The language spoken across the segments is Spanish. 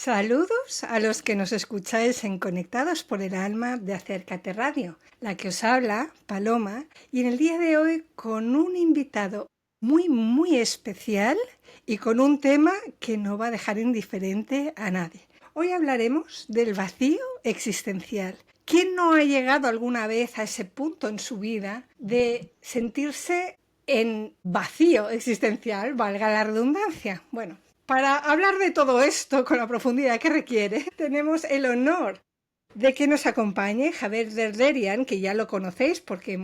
Saludos a los que nos escucháis en Conectados por el Alma de Acércate Radio, la que os habla, Paloma, y en el día de hoy con un invitado muy especial y con un tema que no va a dejar indiferente a nadie. Hoy hablaremos del vacío existencial. ¿Quién no ha llegado alguna vez a ese punto en su vida de sentirse en vacío existencial, valga la redundancia? Bueno, para hablar de todo esto con la profundidad que requiere, tenemos el honor de que nos acompañe Javier Derderian, que ya lo conocéis porque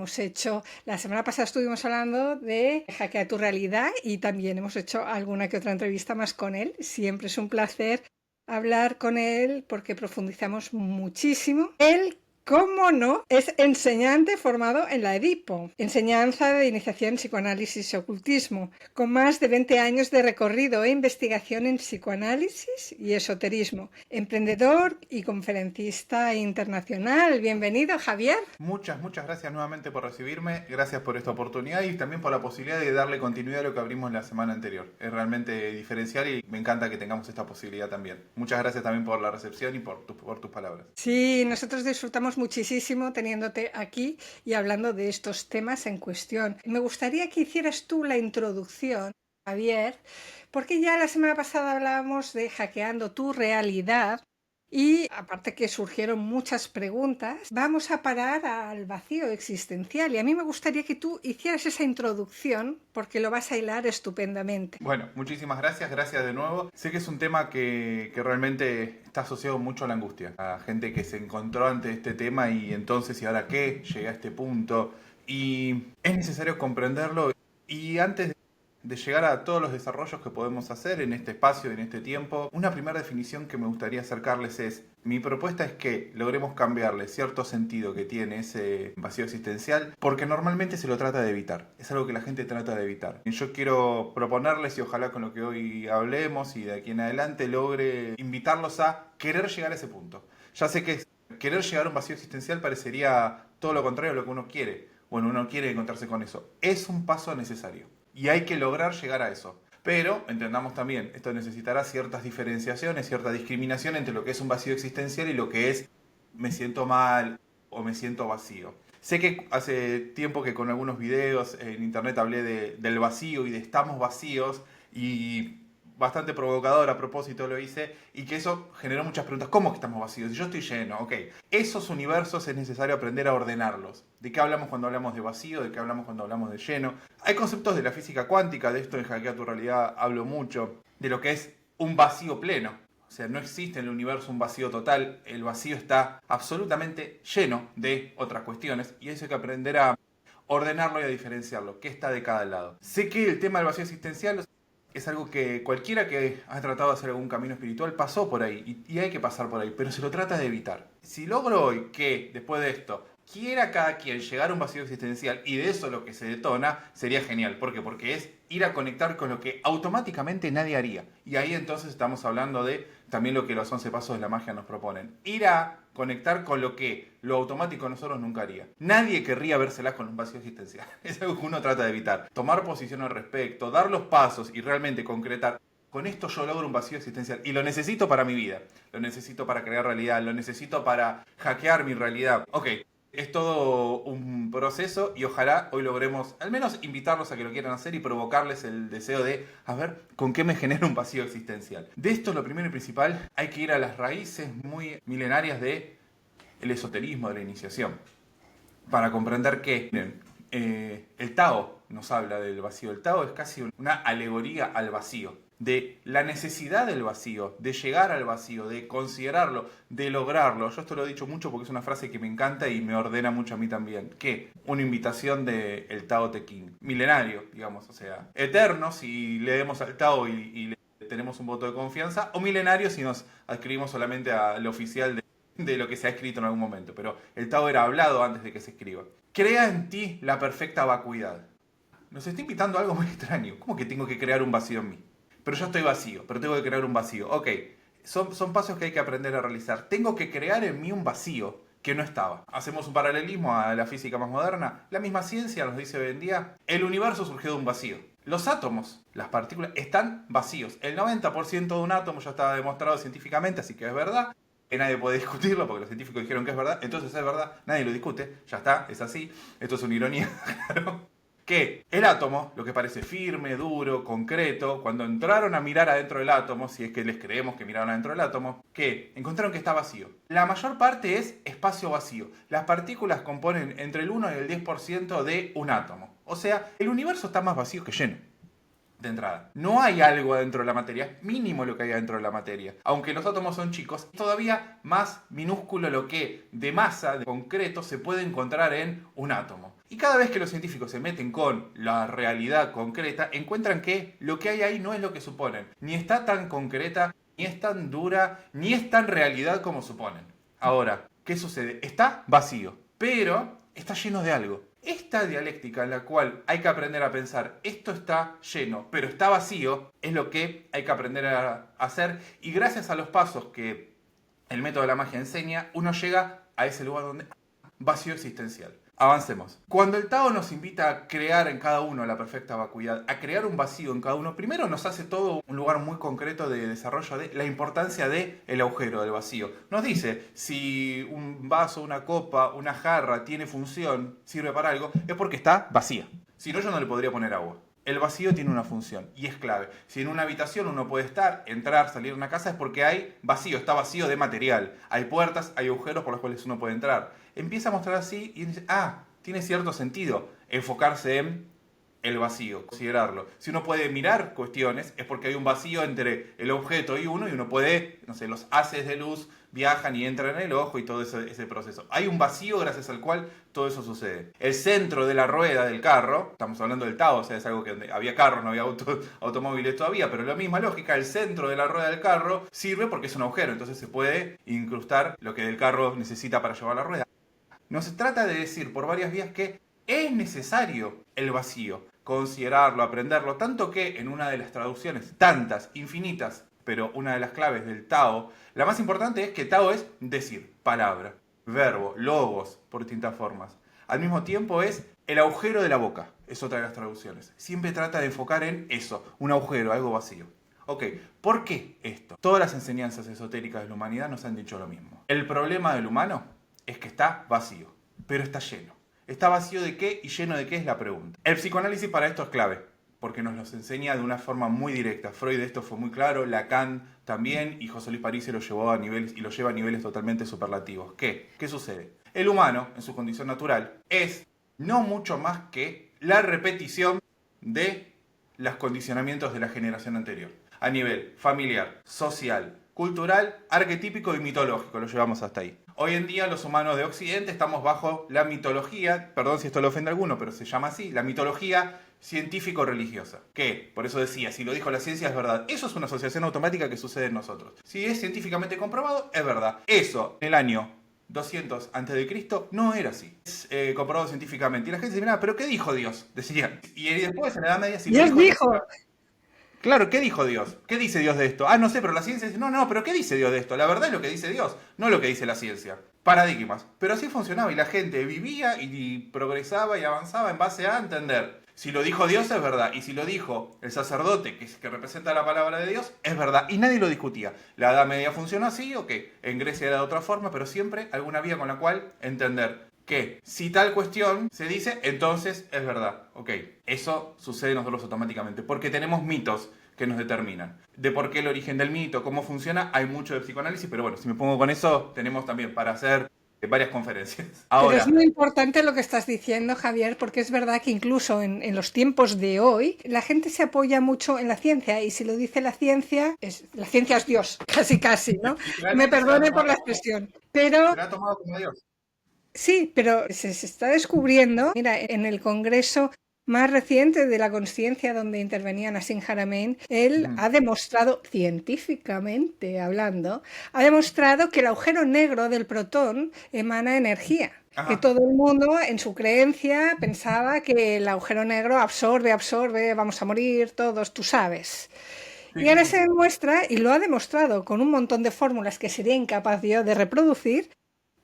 la semana pasada estuvimos hablando de Hackea tu realidad y también hemos hecho alguna que otra entrevista más con él. Siempre es un placer hablar con él porque profundizamos muchísimo. Él, cómo no, es enseñante formado en la EDIPO, Enseñanza de Iniciación en Psicoanálisis y Ocultismo, con más de 20 años de recorrido e investigación en psicoanálisis y esoterismo, emprendedor y conferencista internacional. Bienvenido, Javier. Muchas gracias nuevamente por recibirme, gracias por esta oportunidad y también por la posibilidad de darle continuidad a lo que abrimos la semana anterior. Es realmente diferencial y me encanta que tengamos esta posibilidad también. Muchas gracias también por la recepción y por tus palabras. Sí, nosotros disfrutamos muchísimo teniéndote aquí y hablando de estos temas en cuestión. Me gustaría que hicieras tú la introducción, Javier, porque ya la semana pasada hablábamos de hackeando tu realidad y aparte que surgieron muchas preguntas, vamos a parar al vacío existencial y a mí me gustaría que tú hicieras esa introducción porque lo vas a hilar estupendamente. Bueno, muchísimas gracias de nuevo. Sé que es un tema que realmente está asociado mucho a la angustia, a gente que se encontró ante este tema y entonces, ¿y ahora qué? Llegué a este punto y es necesario comprenderlo y antes de llegar a todos los desarrollos que podemos hacer en este espacio, en este tiempo, una primera definición que me gustaría acercarles es, mi propuesta es que logremos cambiarle cierto sentido que tiene ese vacío existencial, porque normalmente se lo trata de evitar, es algo que la gente trata de evitar. Yo quiero proponerles, y ojalá con lo que hoy hablemos y de aquí en adelante logre invitarlos a querer llegar a ese punto. Ya sé que querer llegar a un vacío existencial parecería todo lo contrario a lo que uno quiere. Bueno, uno quiere encontrarse con eso. Es un paso necesario. Y hay que lograr llegar a eso. Pero, entendamos también, esto necesitará ciertas diferenciaciones, cierta discriminación entre lo que es un vacío existencial y lo que es me siento mal o me siento vacío. Sé que hace tiempo que con algunos videos en internet hablé del vacío y de estamos vacíos y bastante provocador a propósito lo hice y que eso generó muchas preguntas. ¿Cómo que estamos vacíos? Yo estoy lleno, ok. Esos universos es necesario aprender a ordenarlos. ¿De qué hablamos cuando hablamos de vacío? ¿De qué hablamos cuando hablamos de lleno? Hay conceptos de la física cuántica, de esto en Hackea tu realidad hablo mucho, de lo que es un vacío pleno. O sea, no existe en el universo un vacío total, el vacío está absolutamente lleno de otras cuestiones y eso hay que aprender a ordenarlo y a diferenciarlo, qué está de cada lado. Sé que el tema del vacío existencial es algo que cualquiera que ha tratado de hacer algún camino espiritual pasó por ahí y hay que pasar por ahí, pero se lo trata de evitar. Si logro hoy que, después de esto, quiera cada quien llegar a un vacío existencial y de eso lo que se detona, sería genial. ¿Por qué? Porque es ir a conectar con lo que automáticamente nadie haría. Y ahí entonces estamos hablando de también lo que los 11 pasos de la magia nos proponen. Ir a conectar con lo automático nosotros nunca haría. Nadie querría vérselas con un vacío existencial. Es algo que uno trata de evitar. Tomar posición al respecto, dar los pasos y realmente concretar. Con esto yo logro un vacío existencial y lo necesito para mi vida. Lo necesito para crear realidad, lo necesito para hackear mi realidad. Ok. Es todo un proceso y ojalá hoy logremos al menos invitarlos a que lo quieran hacer y provocarles el deseo de, a ver, ¿con qué me genera un vacío existencial? De esto lo primero y principal, hay que ir a las raíces muy milenarias del esoterismo, de la iniciación, para comprender que el Tao nos habla del vacío. El Tao es casi una alegoría al vacío, de la necesidad del vacío, de llegar al vacío, de considerarlo, de lograrlo. Yo esto lo he dicho mucho porque es una frase que me encanta y me ordena mucho a mí también. ¿Qué? Una invitación del Tao Te Ching. Milenario, digamos, o sea, eterno si leemos al Tao y le tenemos un voto de confianza, o milenario si nos adscribimos solamente al oficial de lo que se ha escrito en algún momento. Pero el Tao era hablado antes de que se escriba. Crea en ti la perfecta vacuidad. Nos está invitando a algo muy extraño. ¿Cómo que tengo que crear un vacío en mí? Pero yo estoy vacío, pero tengo que crear un vacío. Ok, son pasos que hay que aprender a realizar. Tengo que crear en mí un vacío que no estaba. Hacemos un paralelismo a la física más moderna. La misma ciencia nos dice hoy en día, el universo surgió de un vacío. Los átomos, las partículas, están vacíos. El 90% de un átomo ya está demostrado científicamente, así que es verdad. Que nadie puede discutirlo porque los científicos dijeron que es verdad. Entonces es verdad, nadie lo discute. Ya está, es así. Esto es una ironía, claro. Que el átomo, lo que parece firme, duro, concreto, cuando entraron a mirar adentro del átomo, si es que les creemos que miraron adentro del átomo, que encontraron que está vacío. La mayor parte es espacio vacío. Las partículas componen entre el 1 y el 10% de un átomo. O sea, el universo está más vacío que lleno. De entrada, no hay algo adentro de la materia, es mínimo lo que hay adentro de la materia. Aunque los átomos son chicos, es todavía más minúsculo lo que de masa, de concreto, se puede encontrar en un átomo. Y cada vez que los científicos se meten con la realidad concreta, encuentran que lo que hay ahí no es lo que suponen. Ni está tan concreta, ni es tan dura, ni es tan realidad como suponen. Ahora, ¿qué sucede? Está vacío, pero está lleno de algo. Esta dialéctica en la cual hay que aprender a pensar, esto está lleno, pero está vacío, es lo que hay que aprender a hacer. Y gracias a los pasos que el método de la magia enseña, uno llega a ese lugar donde vacío existencial. Avancemos. Cuando el Tao nos invita a crear en cada uno la perfecta vacuidad, a crear un vacío en cada uno, primero nos hace todo un lugar muy concreto de desarrollo de la importancia del agujero, del vacío. Nos dice, si un vaso, una copa, una jarra tiene función, sirve para algo, es porque está vacía. Si no, yo no le podría poner agua. El vacío tiene una función y es clave. Si en una habitación uno puede estar, entrar, salir de una casa, es porque hay vacío, está vacío de material. Hay puertas, hay agujeros por los cuales uno puede entrar. Empieza a mostrar así y dice, tiene cierto sentido enfocarse en el vacío, considerarlo. Si uno puede mirar cuestiones, es porque hay un vacío entre el objeto y uno puede, no sé, los haces de luz viajan y entran en el ojo y todo ese proceso. Hay un vacío gracias al cual todo eso sucede. El centro de la rueda del carro, estamos hablando del Tao, o sea, es algo que había carros, no había automóviles todavía, pero la misma lógica, el centro de la rueda del carro sirve porque es un agujero, entonces se puede incrustar lo que el carro necesita para llevar la rueda. No se trata de decir por varias vías que es necesario el vacío, considerarlo, aprenderlo, tanto que en una de las traducciones, tantas, infinitas, pero una de las claves del Tao, la más importante es que Tao es decir, palabra, verbo, logos, por distintas formas. Al mismo tiempo es el agujero de la boca, es otra de las traducciones. Siempre trata de enfocar en eso, un agujero, algo vacío. Ok, ¿por qué esto? Todas las enseñanzas esotéricas de la humanidad nos han dicho lo mismo. El problema del humano es que está vacío, pero está lleno. ¿Está vacío de qué y lleno de qué es la pregunta? El psicoanálisis para esto es clave, porque nos los enseña de una forma muy directa. Freud de esto fue muy claro, Lacan también, y José Luis París lo llevó a niveles, y lo lleva a niveles totalmente superlativos. ¿Qué sucede? El humano, en su condición natural, es no mucho más que la repetición de los condicionamientos de la generación anterior. A nivel familiar, social, cultural, arquetípico y mitológico, lo llevamos hasta ahí. Hoy en día los humanos de Occidente estamos bajo la mitología, perdón si esto le ofende a alguno, pero se llama así, la mitología científico-religiosa. Que, por eso decía, si lo dijo la ciencia es verdad. Eso es una asociación automática que sucede en nosotros. Si es científicamente comprobado, es verdad. Eso, en el año 200 a.C. no era así. Es comprobado científicamente. Y la gente dice, mira, ¿pero qué dijo Dios? Decía. Y después en la Edad Media... Si Dios dijo... Claro, ¿qué dijo Dios? ¿Qué dice Dios de esto? No sé, pero la ciencia dice, no, pero ¿qué dice Dios de esto? La verdad es lo que dice Dios, no lo que dice la ciencia. Paradigmas. Pero así funcionaba y la gente vivía y progresaba y avanzaba en base a entender. Si lo dijo Dios es verdad, y si lo dijo el sacerdote, que representa la palabra de Dios, es verdad, y nadie lo discutía. La Edad Media funcionó así, o que en Grecia era de otra forma, pero siempre alguna vía con la cual entender que si tal cuestión se dice, entonces es verdad. Ok, eso sucede nosotros automáticamente, porque tenemos mitos que nos determinan. De por qué el origen del mito, cómo funciona, hay mucho de psicoanálisis, pero bueno, si me pongo con eso, tenemos también para hacer varias conferencias. Ahora, pero es muy importante lo que estás diciendo, Javier, porque es verdad que incluso en los tiempos de hoy la gente se apoya mucho en la ciencia, y si lo dice la ciencia es Dios, casi, ¿no? Me perdone por la expresión. Pero... ¿se la ha tomado como Dios? Sí, pero se está descubriendo, mira, en el Congreso más reciente de la Consciencia, donde intervenía Nassim Haramein, él ha demostrado, científicamente hablando, ha demostrado que el agujero negro del protón emana energía. Ajá. Que todo el mundo, en su creencia, pensaba que el agujero negro absorbe, vamos a morir todos, tú sabes. Sí. Y ahora se demuestra, y lo ha demostrado con un montón de fórmulas que sería incapaz yo de reproducir,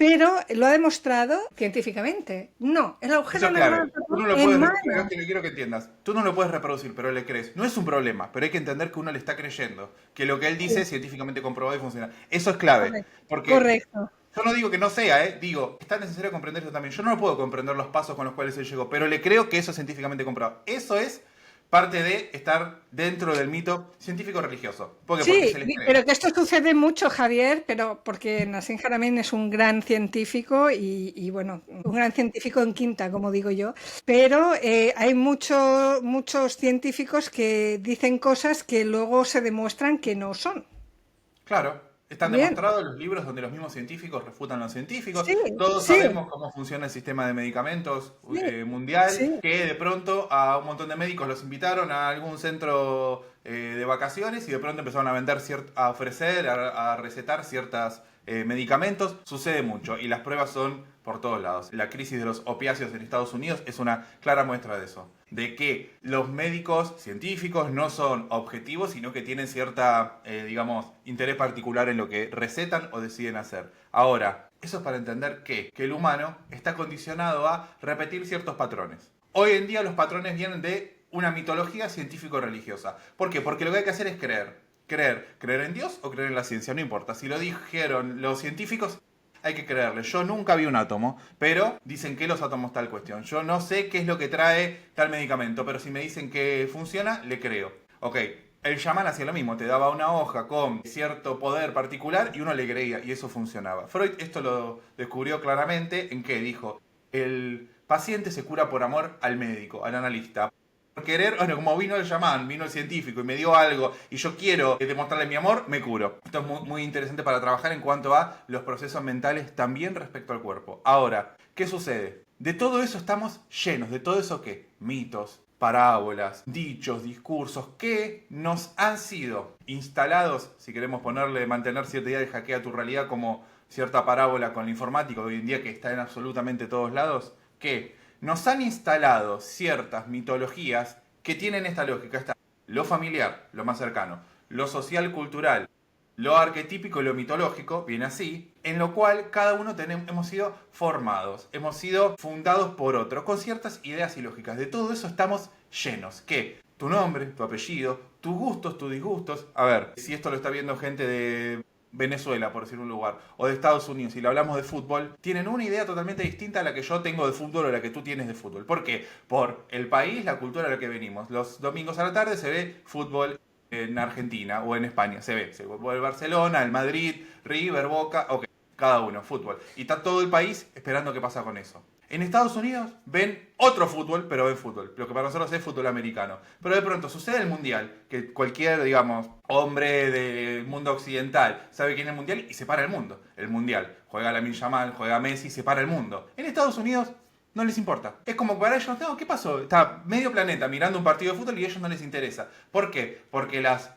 pero lo ha demostrado científicamente. No, el Eso agujero es negro clave. Tú no lo en puedes, mano. quiero que entiendas. Tú no lo puedes reproducir, pero le crees. No es un problema, pero hay que entender que uno le está creyendo. Que lo que él dice Sí, es científicamente comprobado y funciona. Eso es clave. correcto. Porque Correcto. yo no digo que no sea, digo, está necesario comprender eso también. Yo no puedo comprender los pasos con los cuales él llegó, pero le creo que eso es científicamente comprobado. Eso es parte de estar dentro del mito científico-religioso. ¿Por qué? Porque Sí, se les cree. pero que esto sucede mucho, Javier, pero porque Nassim Haramein es un gran científico bueno, un gran científico en quinta, como digo yo, pero hay muchos científicos que dicen cosas que luego se demuestran que no son. Claro, están Bien, demostrados los libros donde los mismos científicos refutan a los científicos. sí, Todos sí, sabemos cómo funciona el sistema de medicamentos sí, mundial, sí. que de pronto a un montón de médicos los invitaron a algún centro de vacaciones y de pronto empezaron a vender, a ofrecer, a recetar ciertos medicamentos. Sucede mucho y las pruebas son por todos lados. La crisis de los opiáceos en Estados Unidos es una clara muestra de eso. De que los médicos científicos no son objetivos, sino que tienen cierta, digamos, interés particular en lo que recetan o deciden hacer. Ahora, eso es para entender que el humano está condicionado a repetir ciertos patrones. Hoy en día los patrones vienen de una mitología científico-religiosa. ¿Por qué? Porque lo que hay que hacer es creer. Creer en Dios o creer en la ciencia, no importa. Si lo dijeron los científicos, hay que creerle. Yo nunca vi un átomo, pero dicen que los átomos tal cuestión. Yo no sé qué es lo que trae tal medicamento, pero si me dicen que funciona, le creo. Ok, el chamán hacía lo mismo, te daba una hoja con cierto poder particular y uno le creía y eso funcionaba. Freud esto lo descubrió claramente en que dijo, el paciente se cura por amor al médico, al analista. Por querer, bueno, como vino el chamán, vino el científico y me dio algo y yo quiero demostrarle mi amor, me curo. Esto es muy interesante para trabajar en cuanto a los procesos mentales también respecto al cuerpo. Ahora, ¿qué sucede? De todo eso estamos llenos, de todo eso ¿qué? Mitos, parábolas, dichos, discursos que nos han sido instalados, si queremos mantener cierta idea de hackea tu realidad como cierta parábola con la informática hoy en día que está en absolutamente todos lados, que nos han instalado ciertas mitologías que tienen esta lógica. Está lo familiar, lo más cercano, lo social, cultural, lo arquetípico y lo mitológico, viene así, en lo cual cada uno hemos sido formados, hemos sido fundados por otro, con ciertas ideas y lógicas. De todo eso estamos llenos. ¿Qué? Tu nombre, tu apellido, tus gustos, tus disgustos. A ver, si esto lo está viendo gente de Venezuela, por decir un lugar, o de Estados Unidos, y le hablamos de fútbol, tienen una idea totalmente distinta a la que yo tengo de fútbol o la que tú tienes de fútbol. ¿Por qué? Por el país, la cultura a la que venimos. Los domingos a la tarde se ve fútbol en Argentina o en España, se ve el Barcelona, el Madrid, River, Boca, ok, cada uno, fútbol. Y está todo el país esperando qué pasa con eso. En Estados Unidos ven otro fútbol, pero ven fútbol. Lo que para nosotros es fútbol americano. Pero de pronto sucede el mundial, que cualquier, digamos, hombre del mundo occidental sabe quién es el mundial y separa el mundo. El mundial. Juega Lamine Yamal, juega Messi, separa el mundo. En Estados Unidos no les importa. Es como para ellos, no, ¿qué pasó? Está medio planeta mirando un partido de fútbol y a ellos no les interesa. ¿Por qué? Porque las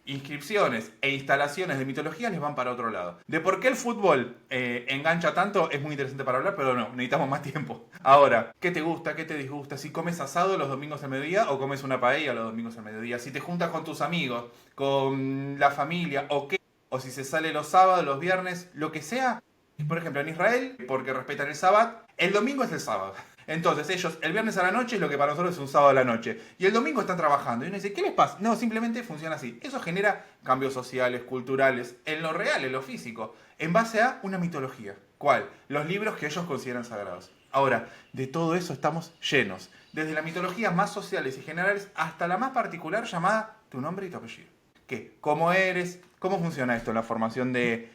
inscripciones e instalaciones de mitología les van para otro lado. De por qué el fútbol engancha tanto es muy interesante para hablar, pero no, necesitamos más tiempo. Ahora, ¿qué te gusta? ¿Qué te disgusta? Si comes asado los domingos al mediodía o comes una paella los domingos al mediodía. Si te juntas con tus amigos, con la familia o qué. O si se sale los sábados, los viernes, lo que sea. Por ejemplo, en Israel, porque respetan el sábado, el domingo es el sábado. Entonces ellos, el viernes a la noche es lo que para nosotros es un sábado a la noche. Y el domingo están trabajando. Y uno dice, ¿qué les pasa? No, simplemente funciona así. Eso genera cambios sociales, culturales, en lo real, en lo físico, en base a una mitología. ¿Cuál? Los libros que ellos consideran sagrados. Ahora, de todo eso estamos llenos. Desde la mitología más sociales y generales hasta la más particular llamada tu nombre y tu apellido. ¿Qué? ¿Cómo eres? ¿Cómo funciona esto en la formación del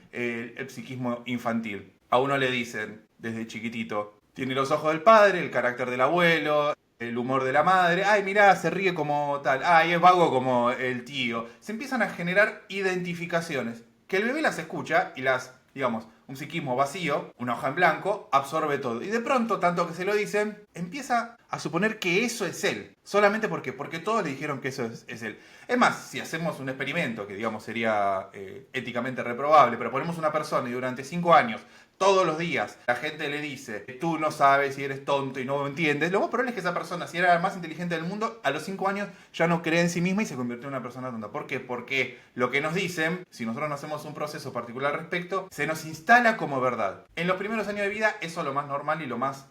psiquismo infantil? A uno le dicen, desde chiquitito, tiene los ojos del padre, el carácter del abuelo, el humor de la madre. Ay, mirá, se ríe como tal. Ay, es vago como el tío. Se empiezan a generar identificaciones que el bebé las escucha y las, digamos, un psiquismo vacío, una hoja en blanco, absorbe todo. Y de pronto, tanto que se lo dicen, empieza a suponer que eso es él. Solamente porque todos le dijeron que eso es él. Es más, si hacemos un experimento, que digamos sería éticamente reprobable, pero ponemos una persona y durante 5 años todos los días la gente le dice, tú no sabes y eres tonto y no entiendes, lo más probable es que esa persona, si era la más inteligente del mundo, a los 5 años ya no cree en sí misma y se convirtió en una persona tonta. ¿Por qué? Porque lo que nos dicen, si nosotros no hacemos un proceso particular al respecto, se nos instala como verdad. En los primeros años de vida eso es lo más normal y lo más...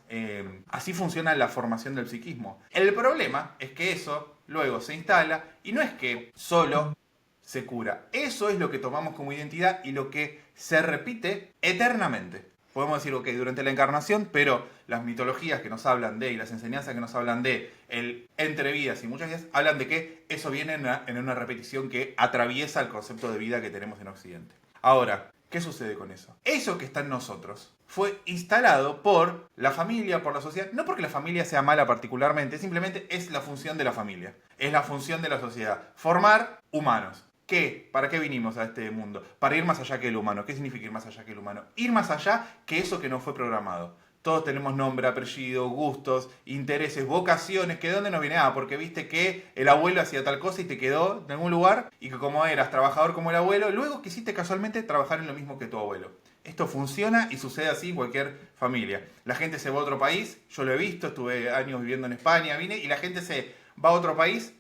así funciona la formación del psiquismo. El problema es que eso luego se instala y no es que solo se cura. Eso es lo que tomamos como identidad y lo que se repite eternamente. Podemos decir, ok, durante la encarnación, pero las mitologías que nos hablan de y las enseñanzas que nos hablan de el entre vidas y muchas vidas, hablan de que eso viene en una repetición que atraviesa el concepto de vida que tenemos en Occidente. Ahora, ¿qué sucede con eso? Eso que está en nosotros fue instalado por la familia, por la sociedad, no porque la familia sea mala particularmente, simplemente es la función de la familia, es la función de la sociedad, formar humanos. ¿Qué? ¿Para qué vinimos a este mundo? Para ir más allá que el humano. ¿Qué significa ir más allá que el humano? Ir más allá que eso que no fue programado. Todos tenemos nombre, apellido, gustos, intereses, vocaciones. ¿Que de dónde nos viene? Ah, porque viste que el abuelo hacía tal cosa y te quedó en algún lugar y que como eras trabajador como el abuelo, luego quisiste casualmente trabajar en lo mismo que tu abuelo. Esto funciona y sucede así en cualquier familia. La gente se va a otro país, yo lo he visto, estuve años viviendo en España, vine y la gente se va a otro país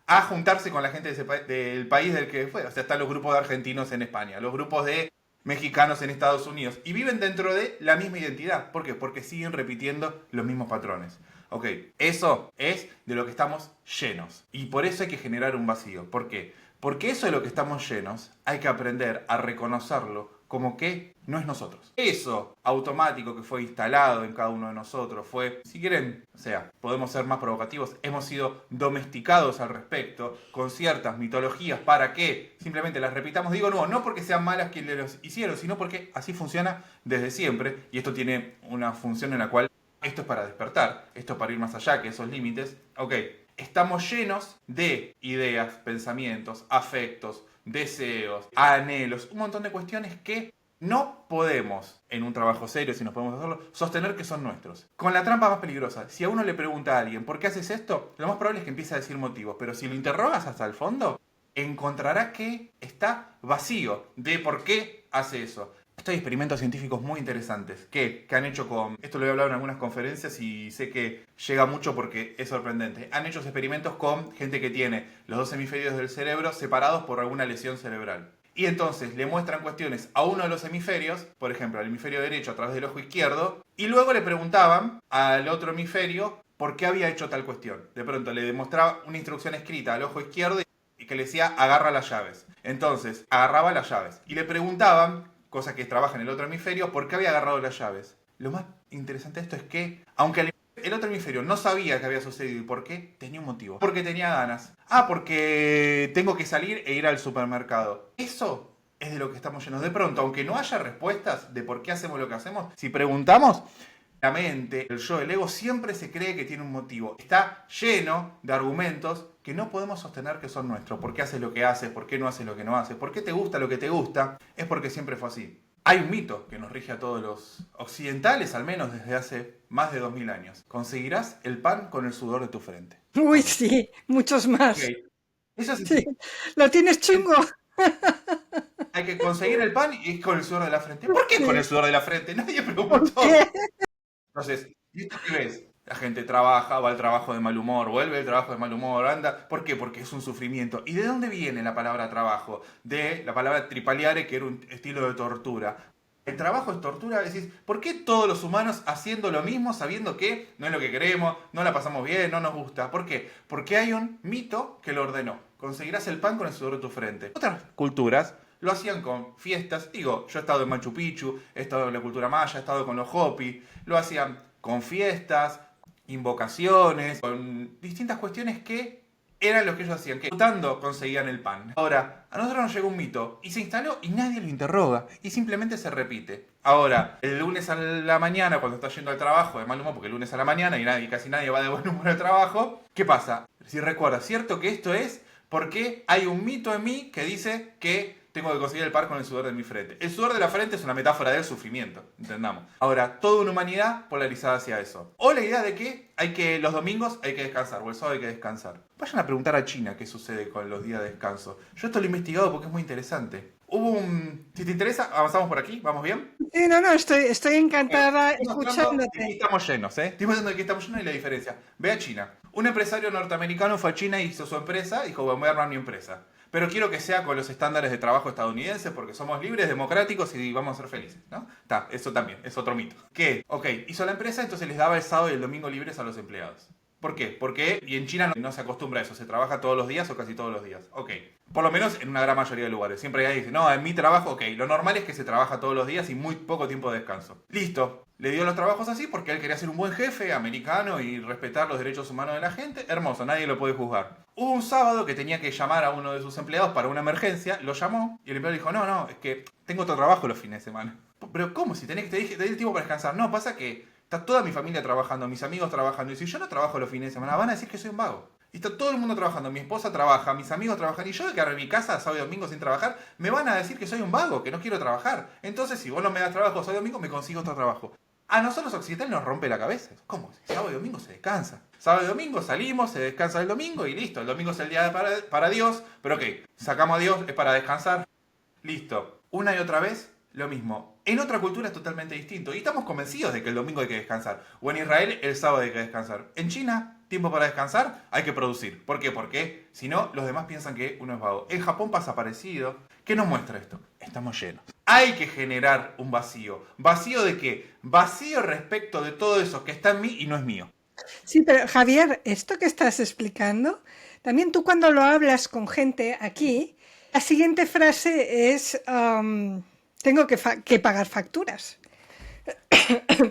a juntarse con la gente del país del que fue. O sea, están los grupos de argentinos en España, los grupos de mexicanos en Estados Unidos, y viven dentro de la misma identidad. ¿Por qué? Porque siguen repitiendo los mismos patrones. Ok, eso es de lo que estamos llenos. Y por eso hay que generar un vacío. ¿Por qué? Porque eso de lo que estamos llenos hay que aprender a reconocerlo como que no es nosotros. Eso automático que fue instalado en cada uno de nosotros fue, si quieren, o sea, podemos ser más provocativos, hemos sido domesticados al respecto con ciertas mitologías para que simplemente las repitamos. Digo, no porque sean malas quienes los hicieron, sino porque así funciona desde siempre y esto tiene una función en la cual esto es para despertar, esto es para ir más allá que esos límites. Ok, estamos llenos de ideas, pensamientos, afectos, deseos, anhelos, un montón de cuestiones que no podemos, en un trabajo serio, si nos podemos hacerlo, sostener que son nuestros. Con la trampa más peligrosa, si a uno le pregunta a alguien ¿por qué haces esto? Lo más probable es que empiece a decir motivos, pero si lo interrogas hasta el fondo, encontrará que está vacío de por qué hace eso. Hay experimentos científicos muy interesantes que han hecho con... Esto lo he hablado en algunas conferencias y sé que llega mucho porque es sorprendente. Han hecho experimentos con gente que tiene los dos hemisferios del cerebro separados por alguna lesión cerebral. Y entonces le muestran cuestiones a uno de los hemisferios, por ejemplo al hemisferio derecho a través del ojo izquierdo, y luego le preguntaban al otro hemisferio por qué había hecho tal cuestión. De pronto le demostraba una instrucción escrita al ojo izquierdo y que le decía agarra las llaves. Entonces agarraba las llaves y le preguntaban, cosa que trabaja en el otro hemisferio, ¿por qué había agarrado las llaves? Lo más interesante de esto es que, aunque el otro hemisferio no sabía qué había sucedido y por qué, tenía un motivo. Porque tenía ganas. Ah, porque tengo que salir e ir al supermercado. Eso es de lo que estamos llenos. De pronto, aunque no haya respuestas de por qué hacemos lo que hacemos, si preguntamos, la mente, el yo, el ego, siempre se cree que tiene un motivo. Está lleno de argumentos que no podemos sostener que son nuestros. ¿Por qué haces lo que haces? ¿Por qué no haces lo que no haces? ¿Por qué te gusta lo que te gusta? Es porque siempre fue así. Hay un mito que nos rige a todos los occidentales, al menos desde hace más de 2000 años. Conseguirás el pan con el sudor de tu frente. Uy, sí, muchos más. Okay. Eso es Sí, así. lo tienes chungo. Hay que conseguir el pan y es con el sudor de la frente. ¿Por qué con el sudor de la frente? Nadie preguntó. ¿Qué? Entonces, ¿y esto qué ves? La gente trabaja, va al trabajo de mal humor, vuelve del trabajo de mal humor, anda. ¿Por qué? Porque es un sufrimiento. ¿Y de dónde viene la palabra trabajo? De la palabra tripaliare, que era un estilo de tortura. El trabajo es tortura, decís, ¿por qué todos los humanos haciendo lo mismo sabiendo que no es lo que queremos, no la pasamos bien, no nos gusta? ¿Por qué? Porque hay un mito que lo ordenó. Conseguirás el pan con el sudor de tu frente. Otras culturas lo hacían con fiestas. Digo, yo he estado en Machu Picchu, he estado en la cultura maya, he estado con los Hopi. Lo hacían con fiestas, invocaciones, con distintas cuestiones que eran lo que ellos hacían, que votando conseguían el pan. Ahora, a nosotros nos llegó un mito y se instaló y nadie lo interroga y simplemente se repite. Ahora, el lunes a la mañana, cuando estás yendo al trabajo de mal humor, porque el lunes a la mañana y casi nadie va de buen humor al trabajo, ¿qué pasa? Si recuerdas, ¿cierto que esto es porque hay un mito en mí que dice que tengo que conseguir el pan con el sudor de mi frente? El sudor de la frente es una metáfora del sufrimiento, entendamos. Ahora, toda una humanidad polarizada hacia eso. O la idea de que los domingos hay que descansar, o el sábado hay que descansar. Vayan a preguntar a China qué sucede con los días de descanso. Yo esto lo he investigado porque es muy interesante. Si te interesa, avanzamos por aquí, ¿vamos bien? Sí, no, estoy encantada Estoy mostrando de qué escuchándote. estamos llenos, ¿eh? Estoy mostrando de qué estamos llenos y la diferencia. Ve a China. Un empresario norteamericano fue a China y hizo su empresa y dijo, bueno, voy a armar mi empresa. Pero quiero que sea con los estándares de trabajo estadounidenses porque somos libres, democráticos y vamos a ser felices, ¿no? Está, eso también, es otro mito. ¿Qué? Ok, hizo la empresa, entonces les daba el sábado y el domingo libres a los empleados. ¿Por qué? Porque, y en China no se acostumbra a eso, se trabaja todos los días o casi todos los días. Ok, por lo menos en una gran mayoría de lugares. Siempre hay alguien que dice, no, en mi trabajo, ok, lo normal es que se trabaja todos los días y muy poco tiempo de descanso. Listo, le dio los trabajos así porque él quería ser un buen jefe americano y respetar los derechos humanos de la gente. Hermoso, nadie lo puede juzgar. Hubo un sábado que tenía que llamar a uno de sus empleados para una emergencia, lo llamó y el empleado dijo, no, es que tengo otro trabajo los fines de semana. Pero ¿cómo? Si te dije, te di tiempo para descansar. No, pasa que está toda mi familia trabajando, mis amigos trabajando. Y si yo no trabajo los fines de semana, van a decir que soy un vago. Y está todo el mundo trabajando. Mi esposa trabaja, mis amigos trabajan. Y yo de quedarme en mi casa sábado y domingo sin trabajar, me van a decir que soy un vago, que no quiero trabajar. Entonces, si vos no me das trabajo sábado y domingo, me consigo otro trabajo. A nosotros occidentales nos rompe la cabeza. ¿Cómo? Sábado y domingo se descansa. Sábado y domingo salimos, se descansa el domingo y listo. El domingo es el día para Dios. Pero ok, sacamos a Dios, es para descansar. Listo. Una y otra vez, lo mismo. En otra cultura es totalmente distinto. Y estamos convencidos de que el domingo hay que descansar. O en Israel, el sábado hay que descansar. En China, tiempo para descansar, hay que producir. ¿Por qué? Porque si no, los demás piensan que uno es vago. En Japón pasa parecido. ¿Qué nos muestra esto? Estamos llenos. Hay que generar un vacío. ¿Vacío de qué? Vacío respecto de todo eso que está en mí y no es mío. Sí, pero Javier, esto que estás explicando, también tú cuando lo hablas con gente aquí, la siguiente frase es, tengo que pagar facturas.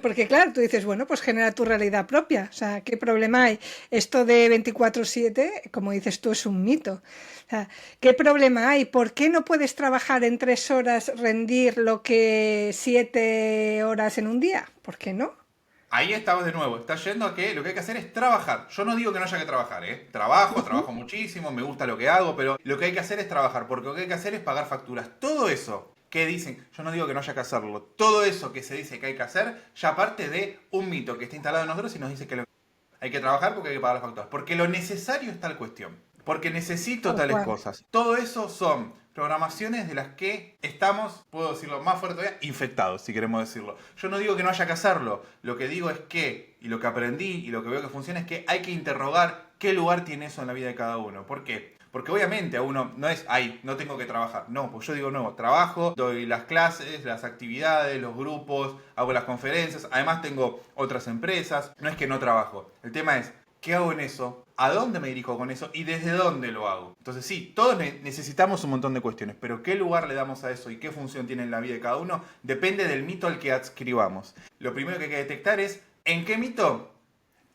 Porque claro, tú dices, bueno, pues genera tu realidad propia. O sea, ¿qué problema hay? Esto de 24/7, como dices tú, es un mito. O sea, ¿qué problema hay? ¿Por qué no puedes trabajar en 3 horas, rendir lo que 7 horas en un día? ¿Por qué no? Ahí estamos de nuevo. Está yendo a que lo que hay que hacer es trabajar. Yo no digo que no haya que trabajar, ¿eh? Trabajo muchísimo, me gusta lo que hago, pero lo que hay que hacer es trabajar, porque lo que hay que hacer es pagar facturas. Todo eso que dicen, yo no digo que no haya que hacerlo, todo eso que se dice que hay que hacer, ya parte de un mito que está instalado en nosotros y nos dice que hay que trabajar porque hay que pagar las facturas. Porque lo necesario es tal cuestión. Porque necesito Tal tales cual. cosas. Todo eso son programaciones de las que estamos, puedo decirlo más fuerte todavía, infectados, si queremos decirlo. Yo no digo que no haya que hacerlo. Lo que digo es que, y lo que aprendí y lo que veo que funciona es que hay que interrogar qué lugar tiene eso en la vida de cada uno. ¿Por qué? Porque obviamente a uno no es, ay, no tengo que trabajar. No, pues yo digo, no, trabajo, doy las clases, las actividades, los grupos, hago las conferencias. Además tengo otras empresas. No es que no trabajo. El tema es, ¿qué hago en eso? ¿A dónde me dirijo con eso? ¿Y desde dónde lo hago? Entonces sí, todos necesitamos un montón de cuestiones, pero ¿qué lugar le damos a eso y qué función tiene en la vida de cada uno? Depende del mito al que adscribamos. Lo primero que hay que detectar es en qué mito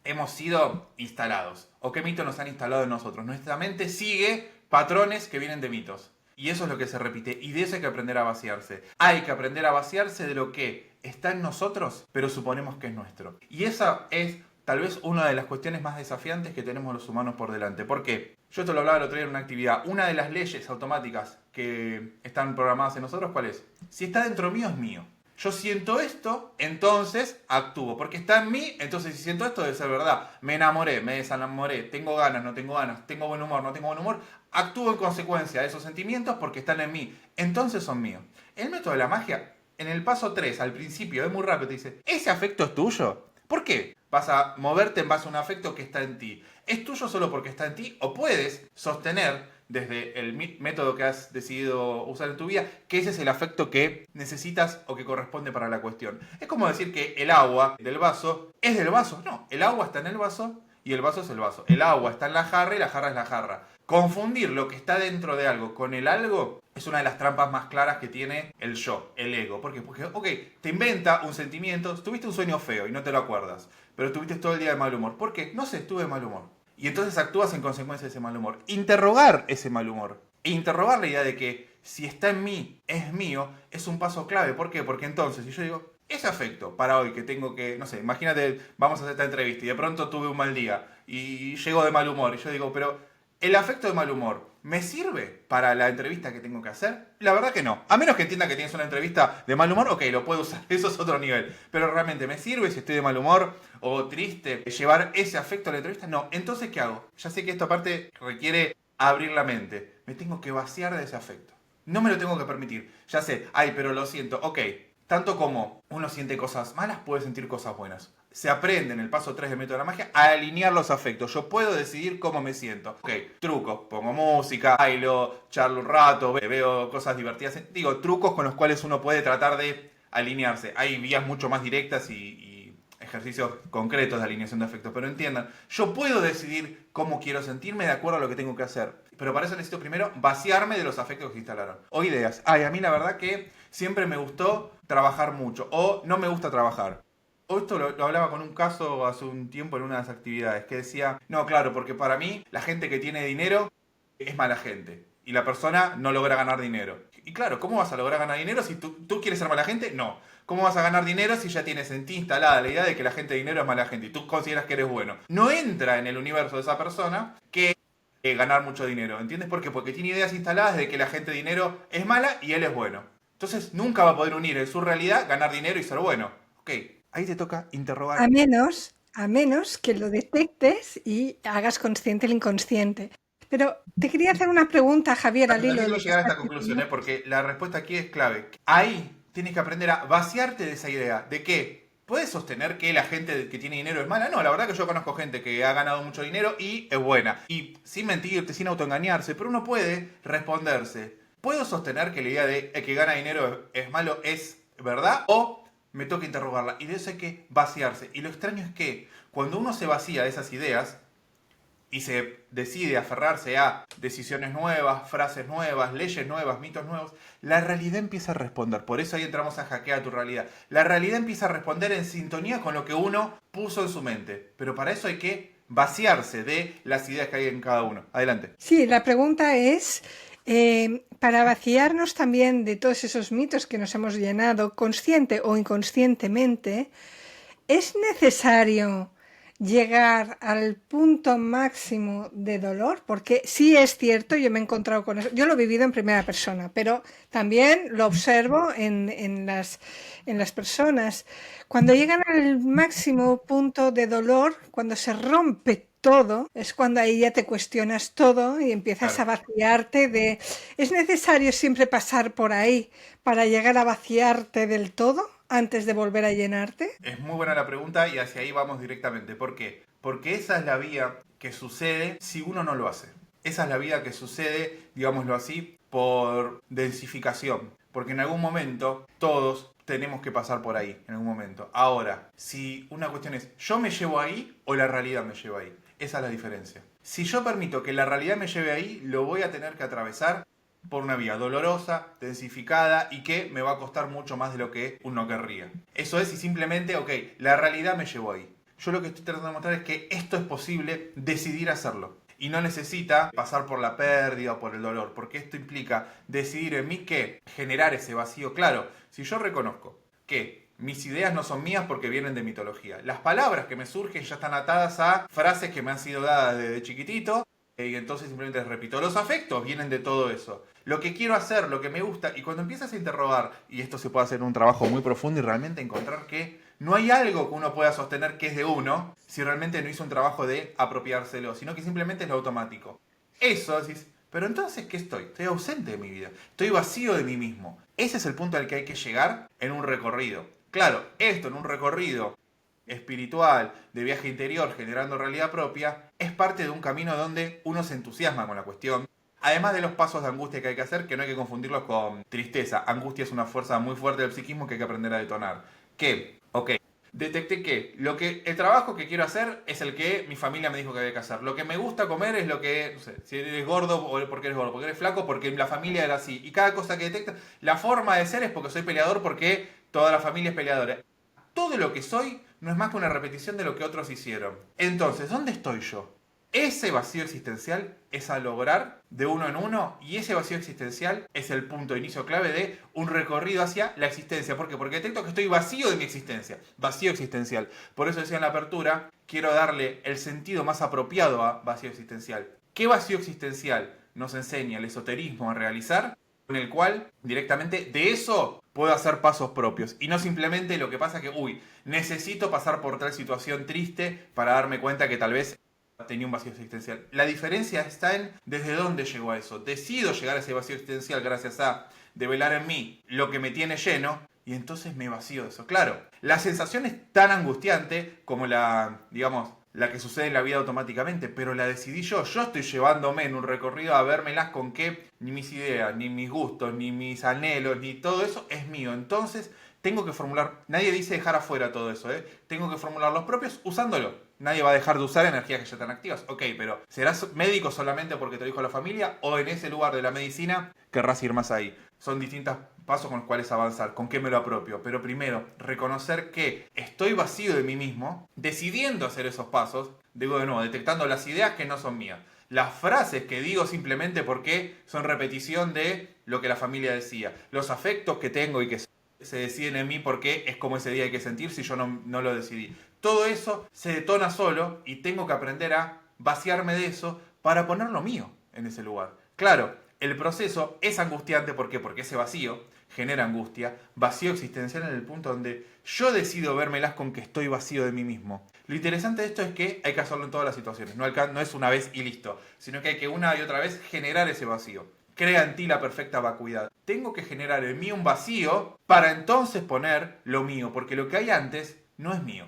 hemos sido instalados o qué mito nos han instalado en nosotros. Nuestra mente sigue patrones que vienen de mitos. Y eso es lo que se repite. Y de eso hay que aprender a vaciarse. Hay que aprender a vaciarse de lo que está en nosotros, pero suponemos que es nuestro. Y esa es tal vez una de las cuestiones más desafiantes que tenemos los humanos por delante. ¿Por qué? Yo te lo hablaba el otro día en una actividad. Una de las leyes automáticas que están programadas en nosotros, ¿cuál es? Si está dentro mío, es mío. Yo siento esto, entonces actúo. Porque está en mí, entonces si siento esto debe ser verdad. Me enamoré, me desenamoré, tengo ganas, no tengo ganas, tengo buen humor, no tengo buen humor. Actúo en consecuencia de esos sentimientos porque están en mí. Entonces son míos. El método de la magia, en el paso 3, al principio, es muy rápido, te dice, ¿ese afecto es tuyo? ¿Por qué? Vas a moverte en base a un afecto que está en ti. ¿Es tuyo solo porque está en ti? ¿O puedes sostener desde el método que has decidido usar en tu vida que ese es el afecto que necesitas o que corresponde para la cuestión? Es como decir que el agua del vaso es del vaso. No, el agua está en el vaso y el vaso es el vaso. El agua está en la jarra y la jarra es la jarra. Confundir lo que está dentro de algo con el algo es una de las trampas más claras que tiene el yo, el ego. ¿Por qué? Porque, ok, te inventa un sentimiento, tuviste un sueño feo y no te lo acuerdas, pero estuviste todo el día de mal humor. ¿Por qué? No sé, estuve de mal humor. Y entonces actúas en consecuencia de ese mal humor. Interrogar ese mal humor e interrogar la idea de que si está en mí, es mío, es un paso clave. ¿Por qué? Porque entonces, si yo digo, ese afecto para hoy que tengo que, no sé, imagínate, vamos a hacer esta entrevista y de pronto tuve un mal día y llego de mal humor y yo digo, pero ¿el afecto de mal humor me sirve para la entrevista que tengo que hacer? La verdad que no. A menos que entienda que tienes una entrevista de mal humor, ok, lo puedo usar, eso es otro nivel. Pero realmente, ¿me sirve si estoy de mal humor o triste llevar ese afecto a la entrevista? No. Entonces, ¿qué hago? Ya sé que esta parte requiere abrir la mente. Me tengo que vaciar de ese afecto. No me lo tengo que permitir. Ya sé, ay, pero lo siento. Ok, tanto como uno siente cosas malas, puede sentir cosas buenas. Se aprende en el paso 3 del método de la magia a alinear los afectos. Yo puedo decidir cómo me siento. Ok, trucos. Pongo música, bailo, charlo un rato, veo cosas divertidas. Digo, trucos con los cuales uno puede tratar de alinearse. Hay vías mucho más directas y ejercicios concretos de alineación de afectos. Pero entiendan, yo puedo decidir cómo quiero sentirme de acuerdo a lo que tengo que hacer. Pero para eso necesito primero vaciarme de los afectos que se instalaron. O ideas. Ay, a mí la verdad que siempre me gustó trabajar mucho. O no me gusta trabajar. O esto lo hablaba con un caso hace un tiempo en unas actividades que decía, no, claro, porque para mí la gente que tiene dinero es mala gente. Y la persona no logra ganar dinero. Y claro, ¿cómo vas a lograr ganar dinero si tú quieres ser mala gente? No. ¿Cómo vas a ganar dinero si ya tienes en ti instalada la idea de que la gente de dinero es mala gente y tú consideras que eres bueno? No entra en el universo de esa persona que ganar mucho dinero. ¿Entiendes por qué? Porque tiene ideas instaladas de que la gente de dinero es mala y él es bueno. Entonces nunca va a poder unir en su realidad ganar dinero y ser bueno. Ok, ahí te toca interrogar. A menos que lo detectes y hagas consciente el inconsciente. Pero te quería hacer una pregunta, Javier, al No hilo de quiero lo que llegar a estás esta conclusión, diciendo. porque la respuesta aquí es clave. Ahí tienes que aprender a vaciarte de esa idea de que puedes sostener que la gente que tiene dinero es mala. No, la verdad que yo conozco gente que ha ganado mucho dinero y es buena. Y sin mentirte, sin autoengañarse, pero uno puede responderse. ¿Puedo sostener que la idea de que gana dinero es malo es verdad? ¿O me toca interrogarla? Y de eso hay que vaciarse. Y lo extraño es que cuando uno se vacía de esas ideas, y se decide aferrarse a decisiones nuevas, frases nuevas, leyes nuevas, mitos nuevos, la realidad empieza a responder. Por eso ahí entramos a hackear tu realidad. La realidad empieza a responder en sintonía con lo que uno puso en su mente. Pero para eso hay que vaciarse de las ideas que hay en cada uno. Adelante. Sí, la pregunta es, para vaciarnos también de todos esos mitos que nos hemos llenado, consciente o inconscientemente, ¿es necesario llegar al punto máximo de dolor? Porque sí es cierto, yo me he encontrado con eso, yo lo he vivido en primera persona, pero también lo observo en las personas. Cuando llegan al máximo punto de dolor, cuando se rompe todo, es cuando ahí ya te cuestionas todo y empiezas a Claro. vaciarte de... ¿Es necesario siempre pasar por ahí para llegar a vaciarte del todo antes de volver a llenarte? Es muy buena la pregunta y hacia ahí vamos directamente. ¿Por qué? Porque esa es la vía que sucede si uno no lo hace. Esa es la vía que sucede, digámoslo así, por densificación. Porque en algún momento todos tenemos que pasar por ahí, en algún momento. Ahora, si una cuestión es, ¿yo me llevo ahí o la realidad me lleva ahí? Esa es la diferencia. Si yo permito que la realidad me lleve ahí, lo voy a tener que atravesar por una vía dolorosa, densificada y que me va a costar mucho más de lo que uno querría. Eso es, y simplemente, ok, la realidad me llevó ahí. Yo lo que estoy tratando de mostrar es que esto es posible decidir hacerlo. Y no necesita pasar por la pérdida o por el dolor, porque esto implica decidir en mí que generar ese vacío. Claro, si yo reconozco que mis ideas no son mías porque vienen de mitología, las palabras que me surgen ya están atadas a frases que me han sido dadas desde chiquitito, y entonces simplemente les repito, los afectos vienen de todo eso. Lo que quiero hacer, lo que me gusta, y cuando empiezas a interrogar, y esto se puede hacer en un trabajo muy profundo y realmente encontrar que no hay algo que uno pueda sostener que es de uno si realmente no hizo un trabajo de apropiárselo, sino que simplemente es lo automático. Eso decís, pero entonces, ¿qué estoy? Estoy ausente de mi vida, estoy vacío de mí mismo. Ese es el punto al que hay que llegar en un recorrido. Claro, esto en un recorrido espiritual, de viaje interior, generando realidad propia, es parte de un camino donde uno se entusiasma con la cuestión. Además de los pasos de angustia que hay que hacer, que no hay que confundirlos con tristeza. Angustia es una fuerza muy fuerte del psiquismo que hay que aprender a detonar. Que, ok, detecté que el trabajo que quiero hacer es el que mi familia me dijo que había que hacer. Lo que me gusta comer es lo que, no sé, si eres gordo, o porque eres gordo, porque eres flaco, porque la familia era así. Y cada cosa que detecta, la forma de ser es porque soy peleador, porque toda la familia es peleadora. Todo lo que soy no es más que una repetición de lo que otros hicieron. Entonces, ¿dónde estoy yo? Ese vacío existencial es a lograr de uno en uno, y ese vacío existencial es el punto de inicio clave de un recorrido hacia la existencia. ¿Por qué? Porque detecto que estoy vacío de mi existencia, vacío existencial. Por eso decía en la apertura, quiero darle el sentido más apropiado a vacío existencial. ¿Qué vacío existencial nos enseña el esoterismo a realizar? En el cual directamente de eso puedo hacer pasos propios y no simplemente lo que pasa que, necesito pasar por tal situación triste para darme cuenta que tal vez tenía un vacío existencial. La diferencia está en desde dónde llegó a eso. Decido llegar a ese vacío existencial gracias a develar en mí lo que me tiene lleno y entonces me vacío de eso. Claro, la sensación es tan angustiante como digamos, la que sucede en la vida automáticamente, pero la decidí yo. Yo estoy llevándome en un recorrido a vérmelas con que ni mis ideas, ni mis gustos, ni mis anhelos, ni todo eso es mío. Entonces tengo que formular, nadie dice dejar afuera todo eso, ¿eh? Tengo que formular los propios usándolo. Nadie va a dejar de usar energías que ya están activas. Ok, pero ¿serás médico solamente porque te lo dijo la familia? ¿O en ese lugar de la medicina querrás ir más ahí? Son distintos pasos con los cuales avanzar, con qué me lo apropio. Pero primero, reconocer que estoy vacío de mí mismo, decidiendo hacer esos pasos, digo de nuevo, detectando las ideas que no son mías. Las frases que digo simplemente porque son repetición de lo que la familia decía. Los afectos que tengo y que se deciden en mí porque es como ese día hay que sentir si yo no lo decidí. Todo eso se detona solo y tengo que aprender a vaciarme de eso para poner lo mío en ese lugar. Claro, el proceso es angustiante, ¿por qué? Porque ese vacío genera angustia, vacío existencial en el punto donde yo decido vérmelas con que estoy vacío de mí mismo. Lo interesante de esto es que hay que hacerlo en todas las situaciones, no es una vez y listo, sino que hay que una y otra vez generar ese vacío. Crea en ti la perfecta vacuidad. Tengo que generar en mí un vacío para entonces poner lo mío, porque lo que hay antes no es mío.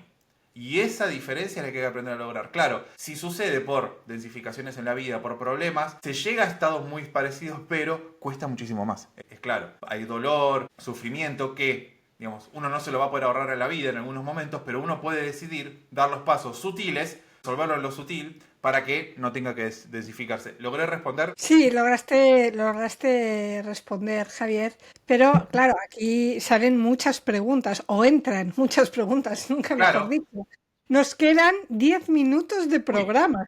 Y esa diferencia es la que hay que aprender a lograr. Claro, si sucede por densificaciones en la vida, por problemas, se llega a estados muy parecidos, pero cuesta muchísimo más. Es claro, hay dolor, sufrimiento que, digamos, uno no se lo va a poder ahorrar en la vida en algunos momentos, pero uno puede decidir dar los pasos sutiles, resolverlo en lo sutil, para que no tenga que densificarse. ¿Logré responder? Sí, lograste responder, Javier, pero claro, aquí salen muchas preguntas, o entran muchas preguntas, nunca mejor Claro. dicho. Nos quedan 10 minutos de Uy, programa.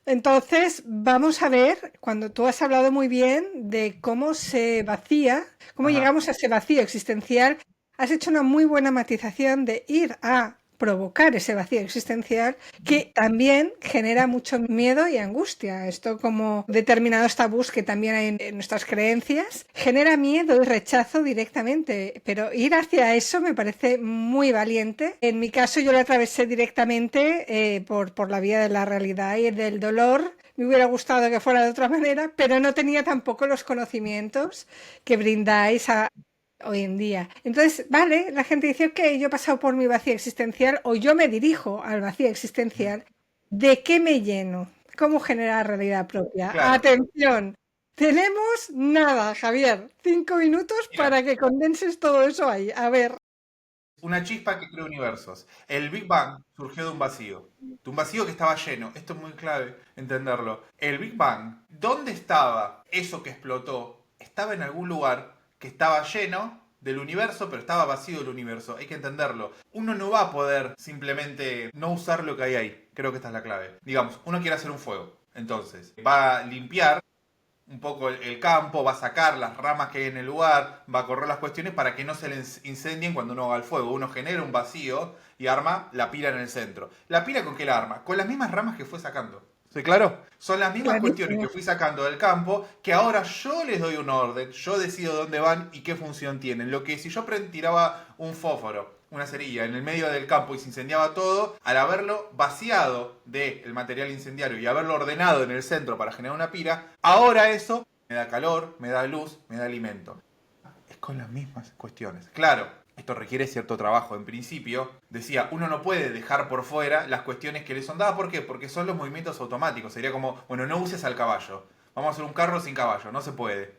Entonces, vamos a ver, cuando tú has hablado muy bien de cómo se vacía, cómo ajá. llegamos a ese vacío existencial, has hecho una muy buena matización de ir a provocar ese vacío existencial que también genera mucho miedo y angustia. Esto como determinados tabús que también hay en nuestras creencias, genera miedo y rechazo directamente, pero ir hacia eso me parece muy valiente. En mi caso yo lo atravesé directamente por la vía de la realidad y del dolor. Me hubiera gustado que fuera de otra manera, pero no tenía tampoco los conocimientos que brindáis hoy en día. Entonces, vale, la gente dice, ok, yo he pasado por mi vacío existencial o yo me dirijo al vacío existencial. ¿De qué me lleno? ¿Cómo generar realidad propia? Claro. Atención, tenemos nada, Javier. 5 minutos Mira, para que condenses todo eso ahí. A ver. una chispa que crea universos. El Big Bang surgió de un vacío que estaba lleno. Esto es muy clave entenderlo. El Big Bang, ¿dónde estaba eso que explotó? Estaba en algún lugar que estaba lleno del universo, pero estaba vacío del universo. Hay que entenderlo. Uno no va a poder simplemente no usar lo que hay ahí. Creo que esta es la clave. Digamos, uno quiere hacer un fuego. Entonces, va a limpiar un poco el campo, va a sacar las ramas que hay en el lugar, va a correr las cuestiones para que no se le incendien cuando uno haga el fuego. Uno genera un vacío y arma la pila en el centro. ¿La pila con qué la arma? Con las mismas ramas que fue sacando. ¿Sí, claro? Son las mismas cuestiones que Clarísimo. fui sacando del campo que ahora yo les doy un orden, yo decido dónde van y qué función tienen. Lo que si yo tiraba un fósforo, una cerilla en el medio del campo y se incendiaba todo, al haberlo vaciado del material incendiario y haberlo ordenado en el centro para generar una pira, ahora eso me da calor, me da luz, me da alimento. Es con las mismas cuestiones. Claro, esto requiere cierto trabajo. En principio, decía, uno no puede dejar por fuera las cuestiones que le son dadas. ¿Por qué? Porque son los movimientos automáticos. Sería como, bueno, no uses al caballo. Vamos a hacer un carro sin caballo. No se puede.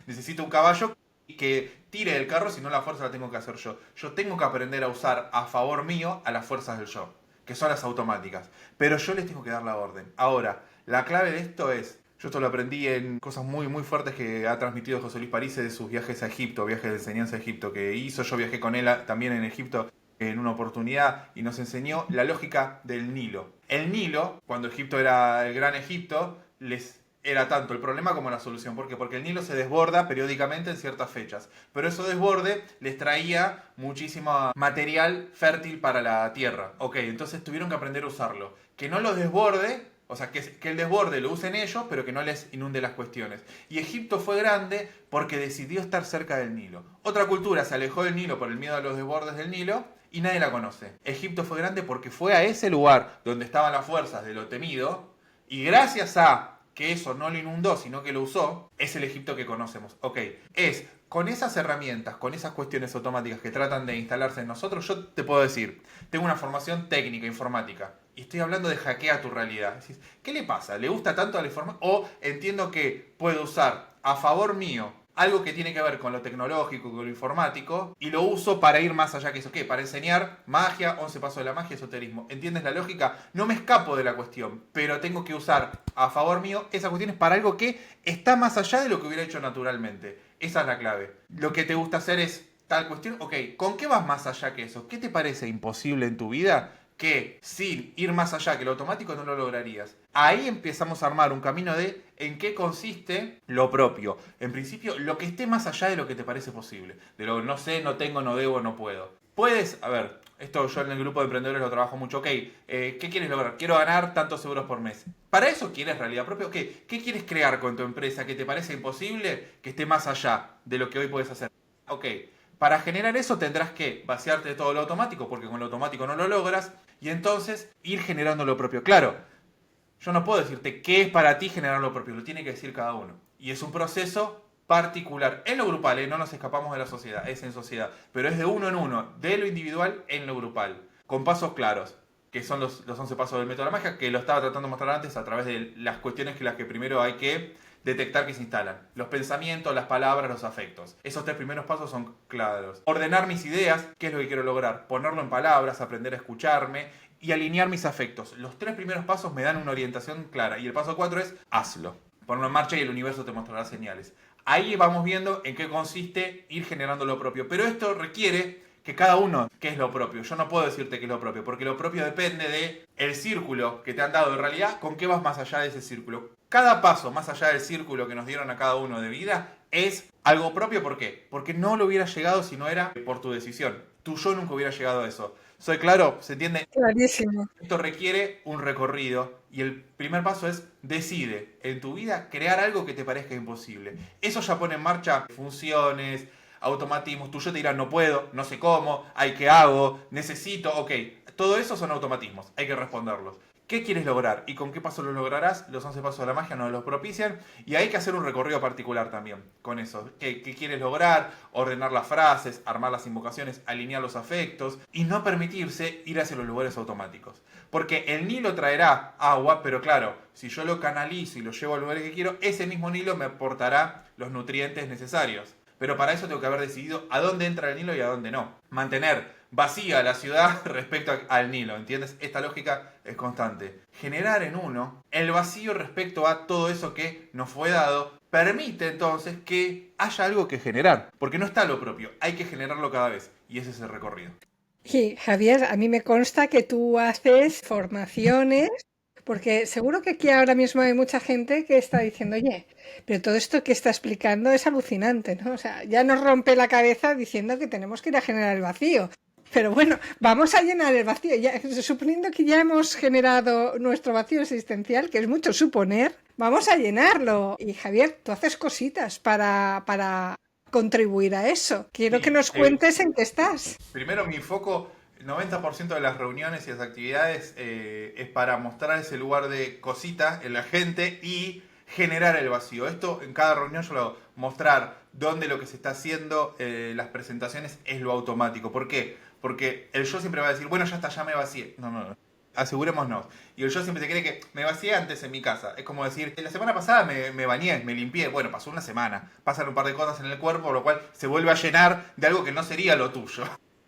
Necesito un caballo que tire el carro, si no la fuerza la tengo que hacer yo. Yo tengo que aprender a usar a favor mío a las fuerzas del yo, que son las automáticas. Pero yo les tengo que dar la orden. Ahora, la clave de esto es, yo esto lo aprendí en cosas muy muy fuertes que ha transmitido José Luis París de sus viajes a Egipto, viajes de enseñanza a Egipto que hizo. Yo viajé con él también en Egipto en una oportunidad y nos enseñó la lógica del Nilo. El Nilo, cuando Egipto era el gran Egipto, les era tanto el problema como la solución. ¿Por qué? Porque el Nilo se desborda periódicamente en ciertas fechas. Pero ese desborde les traía muchísimo material fértil para la tierra. Ok, entonces tuvieron que aprender a usarlo. Que no los desborde, o sea, que el desborde lo usen ellos, pero que no les inunde las cuestiones. Y Egipto fue grande porque decidió estar cerca del Nilo. Otra cultura se alejó del Nilo por el miedo a los desbordes del Nilo y nadie la conoce. Egipto fue grande porque fue a ese lugar donde estaban las fuerzas de lo temido, y gracias a que eso no lo inundó, sino que lo usó, es el Egipto que conocemos. Ok, es con esas herramientas, con esas cuestiones automáticas que tratan de instalarse en nosotros, yo te puedo decir, tengo una formación técnica, informática, y estoy hablando de hackea tu realidad. Decís, ¿qué le pasa? ¿Le gusta tanto a la informática? O entiendo que puedo usar a favor mío algo que tiene que ver con lo tecnológico, con lo informático, y lo uso para ir más allá que eso. ¿Qué? Para enseñar magia, 11 pasos de la magia, esoterismo. ¿Entiendes la lógica? No me escapo de la cuestión, pero tengo que usar a favor mío esas cuestiones para algo que está más allá de lo que hubiera hecho naturalmente. Esa es la clave. Lo que te gusta hacer es tal cuestión. Ok, ¿con qué vas más allá que eso? ¿Qué te parece imposible en tu vida? Que sin ir más allá que lo automático no lo lograrías. Ahí empezamos a armar un camino de en qué consiste lo propio. En principio, lo que esté más allá de lo que te parece posible. De lo no sé, no tengo, no debo, no puedo. Puedes, a ver, esto yo en el grupo de emprendedores lo trabajo mucho. Ok, ¿qué quieres lograr? Quiero ganar tantos euros por mes. ¿Para eso quieres realidad propia? Ok, ¿qué quieres crear con tu empresa que te parece imposible que esté más allá de lo que hoy puedes hacer? Ok, para generar eso tendrás que vaciarte de todo lo automático, porque con lo automático no lo logras, y entonces ir generando lo propio. Claro, yo no puedo decirte qué es para ti generar lo propio, lo tiene que decir cada uno. Y es un proceso particular. En lo grupal, no nos escapamos de la sociedad, es en sociedad, pero es de uno en uno, de lo individual en lo grupal, con pasos claros, que son los 11 pasos del método de la magia, que lo estaba tratando de mostrar antes a través de las cuestiones que las que primero hay que detectar que se instalan. Los pensamientos, las palabras, los afectos. Esos 3 primeros pasos son claros. Ordenar mis ideas, qué es lo que quiero lograr. Ponerlo en palabras, aprender a escucharme y alinear mis afectos. Los 3 primeros pasos me dan una orientación clara. Y el paso 4 es hazlo. Ponlo en marcha y el universo te mostrará señales. Ahí vamos viendo en qué consiste ir generando lo propio. Pero esto requiere que cada uno, ¿qué es lo propio? Yo no puedo decirte qué es lo propio, porque lo propio depende de el círculo que te han dado en realidad, con qué vas más allá de ese círculo. Cada paso más allá del círculo que nos dieron a cada uno de vida es algo propio. ¿Por qué? Porque no lo hubiera llegado si no era por tu decisión. Tu yo nunca hubiera llegado a eso. ¿Soy claro? ¿Se entiende? Clarísimo. Esto requiere un recorrido y el primer paso es decide en tu vida crear algo que te parezca imposible. Eso ya pone en marcha funciones, automatismos. Tu yo te dirá no puedo, no sé cómo, hay que hago, necesito, ok. Todo eso son automatismos, hay que responderlos. ¿Qué quieres lograr y con qué paso lo lograrás? Los 11 pasos de la magia nos los propician y hay que hacer un recorrido particular también con eso. ¿Qué quieres lograr? Ordenar las frases, armar las invocaciones, alinear los afectos y no permitirse ir hacia los lugares automáticos. Porque el Nilo traerá agua, pero claro, si yo lo canalizo y lo llevo al lugar que quiero, ese mismo Nilo me aportará los nutrientes necesarios. Pero para eso tengo que haber decidido a dónde entra el Nilo y a dónde no. Mantener vacía la ciudad respecto al Nilo, ¿entiendes? Esta lógica es constante. Generar en uno el vacío respecto a todo eso que nos fue dado permite entonces que haya algo que generar, porque no está lo propio, hay que generarlo cada vez y ese es el recorrido. Y Javier, a mí me consta que tú haces formaciones, porque seguro que aquí ahora mismo hay mucha gente que está diciendo, oye, pero todo esto que está explicando es alucinante, ¿no? O sea, ya nos rompe la cabeza diciendo que tenemos que ir a generar el vacío. Pero bueno, vamos a llenar el vacío. Ya, suponiendo que ya hemos generado nuestro vacío existencial, que es mucho suponer, vamos a llenarlo. Y Javier, tú haces cositas para contribuir a eso. Quiero que Sí, nos cuentes en qué estás. primero mi foco, el 90% de las reuniones y las actividades es para mostrar ese lugar de cosita en la gente y generar el vacío. Esto en cada reunión yo lo hago, mostrar dónde lo que se está haciendo, las presentaciones es lo automático. ¿Por qué? Porque el yo siempre va a decir, bueno, ya está, ya me vacié. No, no, no. Asegurémonos. Y el yo siempre se cree que me vacié antes en mi casa. Es como decir, la semana pasada me bañé, me limpié. Bueno, pasó una semana. Pasan un par de cosas en el cuerpo, lo cual se vuelve a llenar de algo que no sería lo tuyo.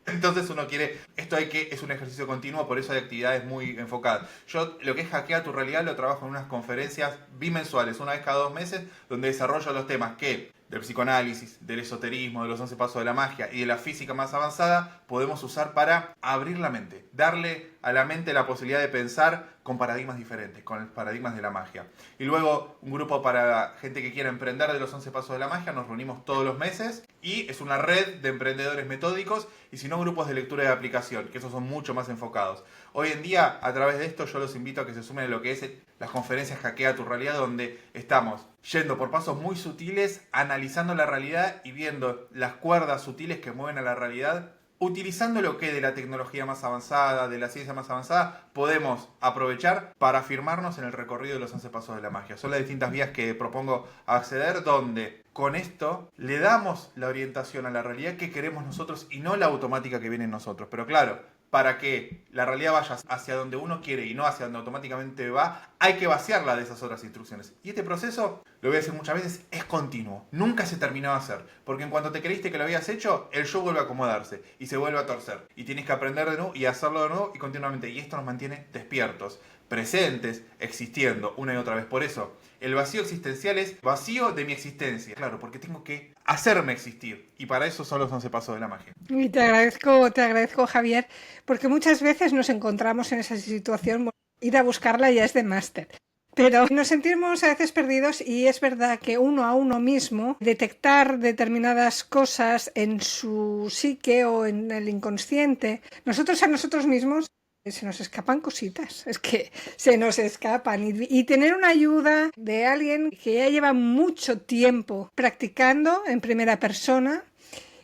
Entonces uno quiere, es un ejercicio continuo, por eso hay actividades muy enfocadas. Yo lo que es hackea tu realidad lo trabajo en unas conferencias bimensuales, una vez cada 2 meses, donde desarrollo los temas que del psicoanálisis, del esoterismo, de los 11 pasos de la magia y de la física más avanzada, podemos usar para abrir la mente, darle a la mente la posibilidad de pensar con paradigmas diferentes, con los paradigmas de la magia. Y luego un grupo para gente que quiera emprender de los 11 pasos de la magia, nos reunimos todos los meses y es una red de emprendedores metódicos y si no grupos de lectura y de aplicación, que esos son mucho más enfocados. Hoy en día, a través de esto, yo los invito a que se sumen a lo que es las conferencias Hackea tu Realidad, donde estamos yendo por pasos muy sutiles, analizando la realidad y viendo las cuerdas sutiles que mueven a la realidad utilizando lo que de la tecnología más avanzada, de la ciencia más avanzada, podemos aprovechar para afirmarnos en el recorrido de los 11 pasos de la magia. Son las distintas vías que propongo acceder, donde con esto le damos la orientación a la realidad que queremos nosotros y no la automática que viene en nosotros. Pero claro, para que la realidad vaya hacia donde uno quiere y no hacia donde automáticamente va, hay que vaciarla de esas otras instrucciones. Y este proceso, lo voy a decir muchas veces, es continuo. Nunca se terminó de hacer. Porque en cuanto te creíste que lo habías hecho, el show vuelve a acomodarse y se vuelve a torcer. Y tienes que aprender de nuevo y hacerlo de nuevo y continuamente. Y esto nos mantiene despiertos, presentes, existiendo una y otra vez. Por eso, el vacío existencial es vacío de mi existencia. Claro, porque tengo que hacerme existir. Y para eso son los 11 pasos de la magia. Y te agradezco, Javier, porque muchas veces nos encontramos en esa situación, ir a buscarla ya es de máster. Pero nos sentimos a veces perdidos y es verdad que uno a uno mismo, detectar determinadas cosas en su psique o en el inconsciente, nosotros a nosotros mismos se nos escapan cositas, es que se nos escapan y tener una ayuda de alguien que ya lleva mucho tiempo practicando en primera persona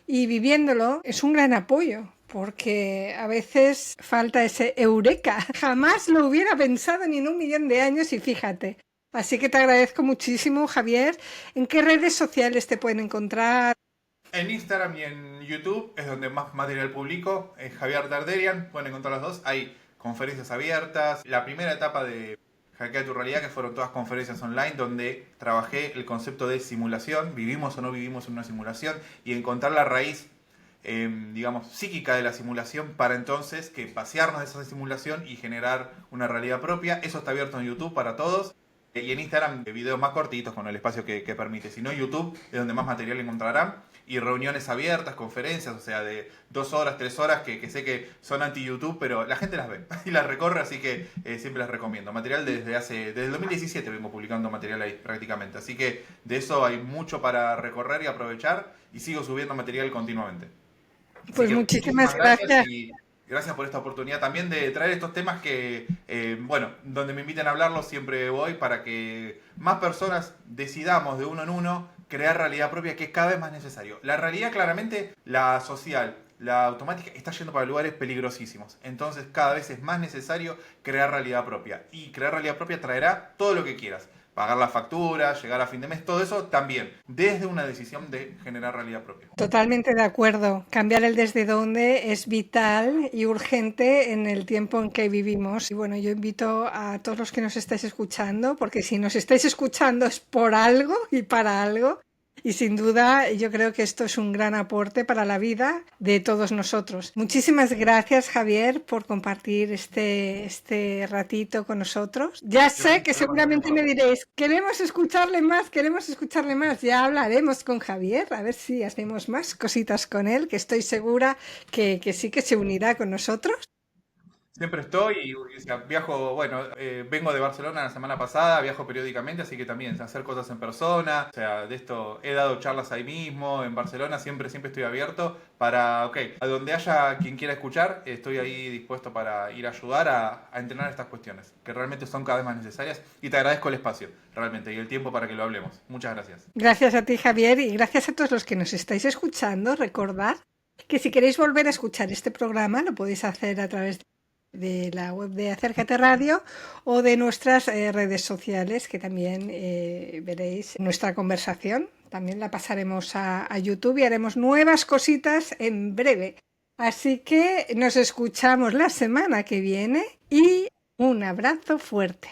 y viviéndolo es un gran apoyo. Porque a veces falta ese eureka. Jamás lo hubiera pensado ni en 1.000.000 de años y fíjate. Así que te agradezco muchísimo, Javier. ¿En qué redes sociales te pueden encontrar? En Instagram y en YouTube es donde más material publico. Es Javier Darderian, pueden encontrar las dos. Hay conferencias abiertas. La primera etapa de Hackea tu realidad, que fueron todas conferencias online donde trabajé el concepto de simulación. Vivimos o no vivimos en una simulación y encontrar la raíz digamos, psíquica de la simulación para entonces que pasearnos de esa simulación y generar una realidad propia. Eso está abierto en YouTube para todos. Y en Instagram, videos más cortitos con el espacio que permite. Si no, YouTube es donde más material encontrarán. Y reuniones abiertas, conferencias, o sea, de 2 horas, 3 horas, que sé que son anti-YouTube, pero la gente las ve y las recorre, así que siempre las recomiendo. Material desde el 2017 vengo publicando material ahí prácticamente. Así que de eso hay mucho para recorrer y aprovechar. Y sigo subiendo material continuamente. Pues muchísimas gracias. Y gracias por esta oportunidad también de traer estos temas que, bueno, donde me inviten a hablarlos siempre voy para que más personas decidamos de uno en uno crear realidad propia, que es cada vez más necesario. La realidad claramente, la social, la automática, está yendo para lugares peligrosísimos. Entonces cada vez es más necesario crear realidad propia. Y crear realidad propia traerá todo lo que quieras. Pagar la factura, llegar a fin de mes, todo eso también, desde una decisión de generar realidad propia. Totalmente de acuerdo. Cambiar el desde dónde es vital y urgente en el tiempo en que vivimos. Y bueno, yo invito a todos los que nos estáis escuchando, porque si nos estáis escuchando es por algo y para algo. Y sin duda yo creo que esto es un gran aporte para la vida de todos nosotros. Muchísimas gracias, Javier, por compartir este ratito con nosotros. Ya sé que seguramente me diréis, queremos escucharle más. Ya hablaremos con Javier, a ver si hacemos más cositas con él, que estoy segura que sí que se unirá con nosotros. Siempre estoy y, o sea, viajo, bueno, vengo de Barcelona la semana pasada, viajo periódicamente, así que también hacer cosas en persona, o sea, de esto he dado charlas ahí mismo, en Barcelona, siempre estoy abierto para, ok, a donde haya quien quiera escuchar, estoy ahí dispuesto para ir a ayudar a entrenar estas cuestiones, que realmente son cada vez más necesarias, y te agradezco el espacio, realmente, y el tiempo para que lo hablemos. Muchas gracias. Gracias a ti, Javier, y gracias a todos los que nos estáis escuchando. Recordad que si queréis volver a escuchar este programa, lo podéis hacer a través de la web de Acércate Radio o de nuestras redes sociales, que también veréis nuestra conversación. También la pasaremos a YouTube y haremos nuevas cositas en breve. Así que nos escuchamos la semana que viene y un abrazo fuerte.